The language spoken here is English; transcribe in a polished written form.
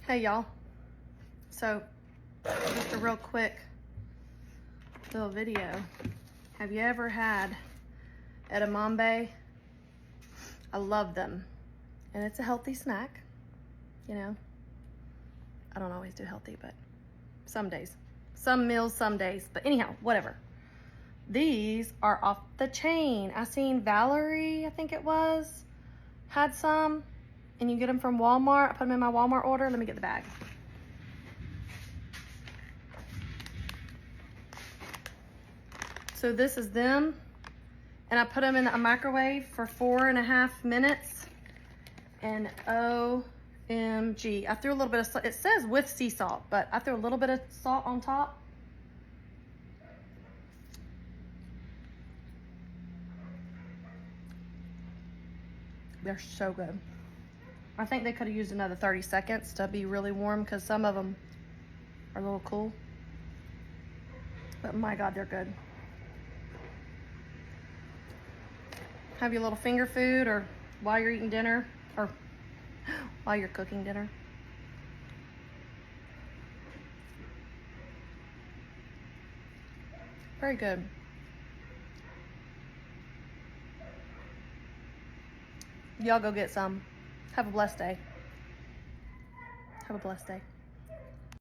Hey y'all, so just a real quick little video. Have you ever had edamame? I love them, and it's a healthy snack. You know, I don't always do healthy, but some days, some meals, some days, but anyhow, whatever. These are off the chain. I seen Valerie, I think it was, had some, and you get them from Walmart. I put them in my Walmart order. Let me get the bag. So this is them, and I put them in a microwave for 4.5 minutes, and OMG, I threw a little bit of salt. It says with sea salt, but I threw a little bit of salt on top. They're so good. I think they could have used another 30 seconds to be really warm because some of them are a little cool. But my God, they're good. Have your little finger food or while you're eating dinner or while you're cooking dinner. Very good. Y'all go get some. Have a blessed day. Have a blessed day.